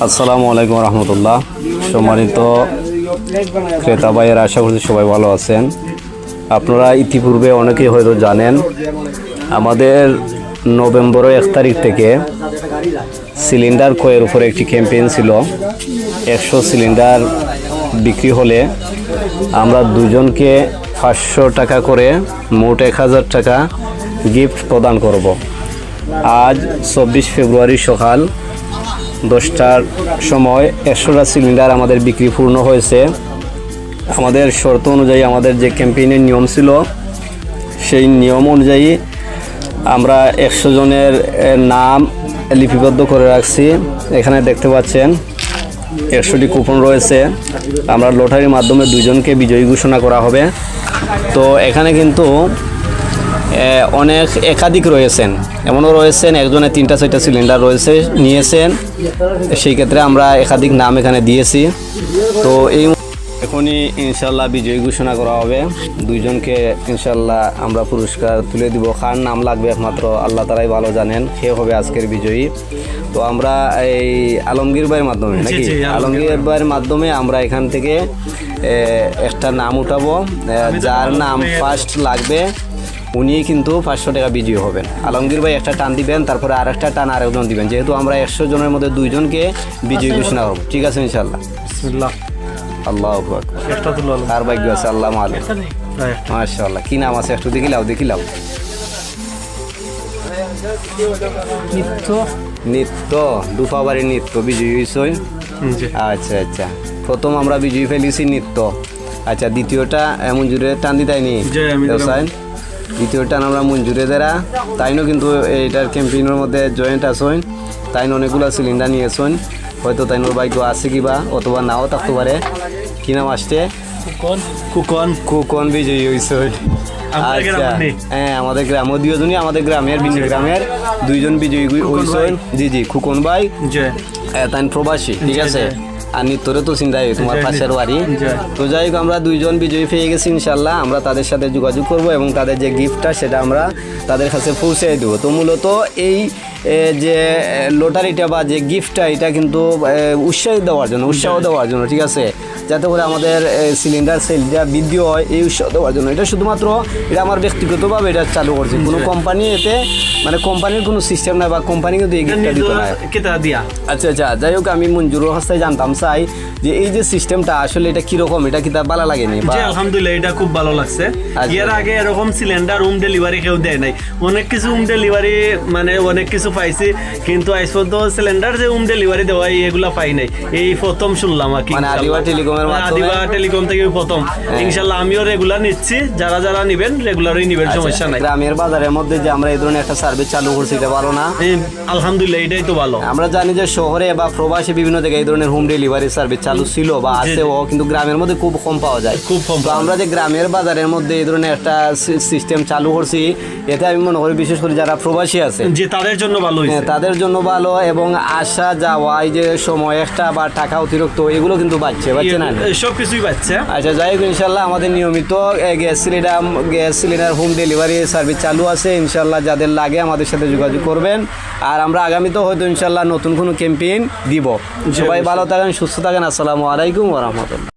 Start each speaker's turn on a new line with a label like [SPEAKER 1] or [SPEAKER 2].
[SPEAKER 1] আসসালামু আলাইকুম রহমতুল্লাহ। সম্মানিত ক্রেতা ভাইয়ের, আশা করছি সবাই ভালো আছেন। আপনারা ইতিপূর্বে অনেকেই হয়তো জানেন, আমাদের নভেম্বরের 1 তারিখ থেকে সিলিন্ডার ক্রয়ের উপরে একটি ক্যাম্পেইন ছিল। 100 সিলিন্ডার বিক্রি হলে আমরা দুজনকে 500 টাকা করে মোট 1000 টাকা গিফট প্রদান করব। আজ 24 ফেব্রুয়ারি সকাল 10টার সময় 100টা সিলিন্ডার আমাদের বিক্রি পূর্ণ হয়েছে। আমাদের শর্ত অনুযায়ী, আমাদের যে ক্যাম্পেইনের নিয়ম ছিল, সেই নিয়ম অনুযায়ী আমরা 100 জনের নাম লিপিবদ্ধ করে রাখছি। এখানে দেখতে পাচ্ছেন 100টি কুপন রয়েছে। আমরা লটারির মাধ্যমে দুজনকে বিজয়ী ঘোষণা করা হবে। তো এখানে কিন্তু অনেক একাধিক রয়েছেন, এমনও রয়েছেন একজনে 3টা-4টা সিলিন্ডার রয়েছে নিয়েছেন। সেই ক্ষেত্রে আমরা একাধিক নাম এখানে দিয়েছি। তো এই এখনই ইনশাল্লাহ বিজয়ী ঘোষণা করা হবে। দুইজনকে ইনশাল্লাহ আমরা পুরস্কার তুলে দিব। কার নাম লাগবে একমাত্র আল্লাহ তাআলাই ভালো জানেন, কে হবে আজকের বিজয়ী। তো আমরা এই আলমগীর ভাইয়ের মাধ্যমে নাকি আলমগীর ভাইয়ের মাধ্যমে আমরা এখান থেকে একটা নাম উঠাবো। যার নাম ফার্স্ট লাগবে উনি কিন্তু 500 টাকা বিজয়ী হবেন। আলমগীর ভাই একটা টান দিবেন, তারপরে আর একটা টান আরেকজন দিবেন। যেহেতু আমরা 100 জনের মধ্যে দুইজনকে বিজয়ী ঘোষণা করব, ঠিক আছে ইনশাল্লাহ। বিসমিল্লাহ, আল্লাহু আকবার। কার ভাগ্য আছে আল্লাহ মালিক। মাশাআল্লাহ, কি নাম আছে একটু দেখিলাও। নিত্য দুফাবাড়ি নিত্য বিজয়ী হয়েছে। আচ্ছা, প্রথম আমরা বিজয়ী ফেলেছি নিত্য। আচ্ছা, দ্বিতীয়টা মঞ্জুরে টান দিতাইনি দ্বিতীয় টান আমরা মঞ্জুরে দেরা তাইনও কিন্তু এইটার ক্যাম্পেইনের মধ্যে জয়েন্ট আসেন। তাইন অনেকগুলো সিলিন্ডার নিয়েছেন। হয়তো তাইনোর ভাগ্য আছে কিবা, অথবা নাও থাকতে পারে। কি নাম আসছে? কুকন বিজয়ী হয়েছে। আচ্ছা, হ্যাঁ, আমাদের গ্রামের দুজনই, আমাদের গ্রামের ভিন্ন গ্রামের দুইজন বিজয়ী হয়েছেন। জি, খুকন ভাই তাই প্রবাসী, ঠিক আছে। আর নিত্যরে তো চিন্তাই তোমার পাশের বাড়ি। তো যাই হোক, আমরা দুইজন বিজয়ী পেয়ে গেছি ইনশাল্লাহ। আমরা তাদের সাথে যোগাযোগ করব এবং তাদের যে গিফটটা সেটা আমরা তাদের কাছে পৌঁছে দেবো। তো মূলত এই যে লটারিটা বা যে গিফটটা, এটা কিন্তু উৎসাহ দেওয়ার জন্য, ঠিক আছে, যাতে করে আমাদের সিলিন্ডার সেলটা বৃদ্ধি হয়, এই উৎসাহ দেওয়ার জন্য। এটা শুধুমাত্র এটা আমার ব্যক্তিগতভাবে এটা চালু করছি। কোনো কোম্পানি এতে মানে কোম্পানির কোনো সিস্টেম নাই, বা কোম্পানি কিন্তু এই গিফটটা দিত না। আচ্ছা, যাই হোক, আমি মঞ্জুরের কাছ থেকে জানতাম চাই যে এই যে সিস্টেমটা আসলে এটা কিরকম, এটা কি তার ভালো লাগেনি?
[SPEAKER 2] আলহামদুলিল্লাহ, এটা খুব ভালো লাগছে। এর আগে এরকম সিলিন্ডার হোম ডেলিভারি কেউ দেয় নাই। অনেক কিছু হোম ডেলিভারি মানে অনেক কিছু পাইছি, কিন্তু আজ পর্যন্ত সিলিন্ডার যে হোম ডেলিভারি দেওয়া এগুলা পাই নাই। এই প্রথম শুনলাম আর কি।
[SPEAKER 1] আদিবা
[SPEAKER 2] টেলিকম থেকে প্রথম। ইনশাআল্লাহ আমিও রেগুলার নিচ্ছি। যারা নিবেন রেগুলারই নিবেন, সমস্যা নাই।
[SPEAKER 1] গ্রামের বাজারের মধ্যে যে আমরা এই ধরনের একটা সার্ভিস চালু করছি, এটা ভালো না?
[SPEAKER 2] আলহামদুলিল্লাহ, এটাই তো ভালো।
[SPEAKER 1] আমরা জানি যে শহরে বা প্রবাসী বিভিন্ন জায়গায় এই ধরনের হোম ডেলিভারি সার্ভিস চালু ছিল বা আছেও, কিন্তু গ্রামের মধ্যে খুব কম পাওয়া যায়। তো আমরা যে গ্রামের বাজারের মধ্যে এই ধরনের একটা সিস্টেম চালু করছি, এতে আমি মনে করি বিশেষ করে যারা প্রবাসী আছে
[SPEAKER 2] যে তাদের জন্য ভালো,
[SPEAKER 1] তাদের জন্য ভালো। এবং আসা যাওয়া, এই যে সময় একটা বা টাকা অতিরিক্ত, এগুলো কিন্তু বাড়ছে না,
[SPEAKER 2] সবকিছুই বাড়ছে।
[SPEAKER 1] আচ্ছা, যাই হোক, ইনশাল্লাহ আমাদের নিয়মিত gas cylinder home delivery service চালু আছে। ইনশাল্লাহ যাদের লাগে আমাদের সাথে যোগাযোগ করবেন। আর আমরা আগামীতেও হয়তো ইনশাল্লাহ নতুন কোনো ক্যাম্পেইন দিব। সবাই ভালো থাকেন, সুস্থ থাকেন। আসসালামু আলাইকুম ওয়া রাহমাতুল্লাহ।